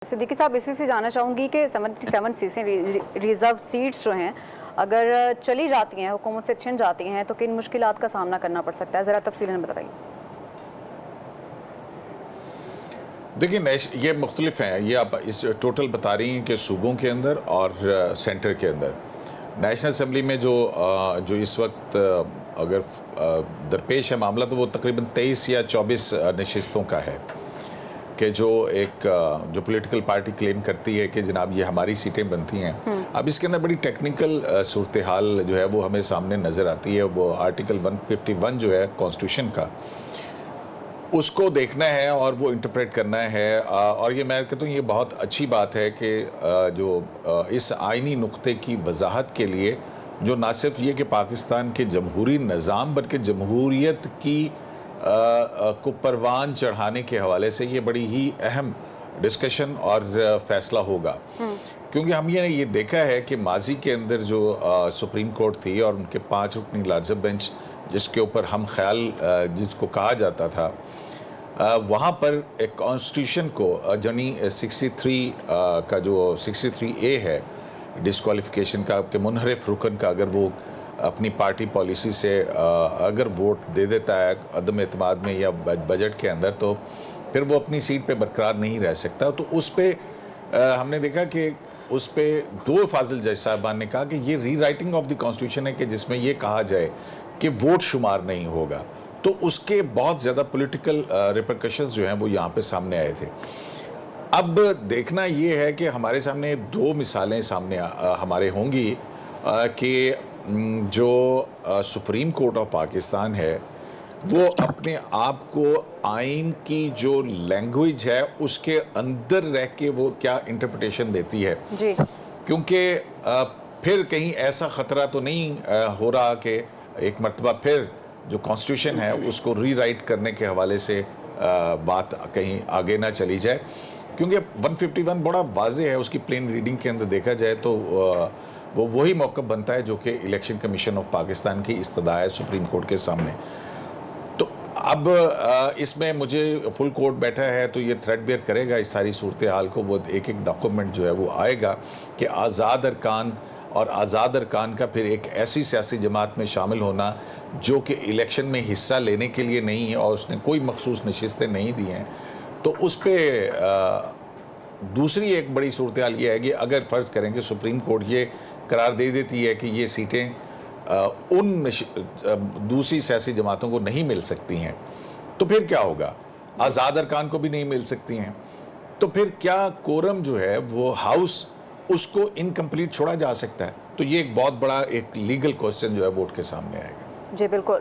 صدیقی صاحب اسی سے جاننا چاہوں گی کہ 77 سیٹیں ریزرو سیٹس جو ہیں اگر چلی جاتی ہیں، حکومت سے چھن جاتی ہیں تو کن مشکلات کا سامنا کرنا پڑ سکتا ہے؟ ذرا تفصیلاً بتائیے۔ دیکھیں یہ مختلف ہیں، یہ آپ اس ٹوٹل بتا رہی ہیں کہ صوبوں کے اندر اور سینٹر کے اندر نیشنل اسمبلی میں جو اس وقت اگر درپیش ہے معاملہ تو وہ تقریباً 23 یا 24 نشستوں کا ہے کہ جو پولیٹیکل پارٹی کلیم کرتی ہے کہ جناب یہ ہماری سیٹیں بنتی ہیں۔ اب اس کے اندر بڑی ٹیکنیکل صورتحال جو ہے وہ ہمیں سامنے نظر آتی ہے۔ وہ آرٹیکل 151 جو ہے کانسٹیٹیوشن کا، اس کو دیکھنا ہے اور وہ انٹرپریٹ کرنا ہے، اور یہ میں کہتا ہوں یہ بہت اچھی بات ہے کہ جو اس آئینی نقطے کی وضاحت کے لیے جو نہ صرف یہ کہ پاکستان کے جمہوری نظام بلکہ جمہوریت کی کو پروان چڑھانے کے حوالے سے یہ بڑی ہی اہم ڈسکشن اور فیصلہ ہوگا، کیونکہ ہم یہ دیکھا ہے کہ ماضی کے اندر جو سپریم کورٹ تھی اور ان کے 5 رکنی لارجر بینچ جس کے اوپر ہم خیال جس کو کہا جاتا تھا، وہاں پر ایک کانسٹیٹیوشن کو یعنی 63 کا جو 63A ہے ڈسکوالیفیکیشن کا کہ منحرف رکن کا اگر وہ اپنی پارٹی پالیسی سے اگر ووٹ دے دیتا ہے عدم اعتماد میں یا بجٹ کے اندر، تو پھر وہ اپنی سیٹ پہ برقرار نہیں رہ سکتا۔ تو اس پہ ہم نے دیکھا کہ اس پہ 2 فاضل جج صاحبان نے کہا کہ یہ ری رائٹنگ آف دی کانسٹیٹیوشن ہے کہ جس میں یہ کہا جائے کہ ووٹ شمار نہیں ہوگا، تو اس کے بہت زیادہ پولیٹیکل ریپرکشنز جو ہیں وہ یہاں پہ سامنے آئے تھے۔ اب دیکھنا یہ ہے کہ ہمارے سامنے 2 مثالیں سامنے ہمارے ہوں گی کہ جو سپریم کورٹ آف پاکستان ہے وہ اپنے آپ کو آئین کی جو لینگویج ہے اس کے اندر رہ کے وہ کیا انٹرپریٹیشن دیتی ہے، جی، کیونکہ پھر کہیں ایسا خطرہ تو نہیں ہو رہا کہ ایک مرتبہ پھر جو کانسٹیٹیوشن ہے اس کو ری رائٹ کرنے کے حوالے سے بات کہیں آگے نہ چلی جائے، کیونکہ 151 بڑا واضح ہے، اس کی پلین ریڈنگ کے اندر دیکھا جائے تو وہ وہی موقف بنتا ہے جو کہ الیکشن کمیشن آف پاکستان کی استدعا ہے سپریم کورٹ کے سامنے۔ تو اب اس میں مجھے فل کورٹ بیٹھا ہے تو یہ تھریڈ بیئر کرے گا اس ساری صورتحال کو، وہ ایک ڈاکومنٹ جو ہے وہ آئے گا کہ آزاد ارکان کا پھر ایک ایسی سیاسی جماعت میں شامل ہونا جو کہ الیکشن میں حصہ لینے کے لیے نہیں ہے اور اس نے کوئی مخصوص نشستیں نہیں دی ہیں، تو اس پہ دوسری ایک بڑی صورتحال یہ ہے کہ اگر فرض کریں کہ سپریم کورٹ یہ قرار دے دیتی ہے کہ یہ سیٹیں ان دوسری سیاسی جماعتوں کو نہیں مل سکتی ہیں، تو پھر کیا ہوگا؟ آزاد ارکان کو بھی نہیں مل سکتی ہیں، تو پھر کیا کورم جو ہے وہ ہاؤس اس کو انکمپلیٹ چھوڑا جا سکتا ہے؟ تو یہ ایک بہت بڑا ایک لیگل کوسچن جو ہے ووٹ کے سامنے آئے گا۔ جی بالکل۔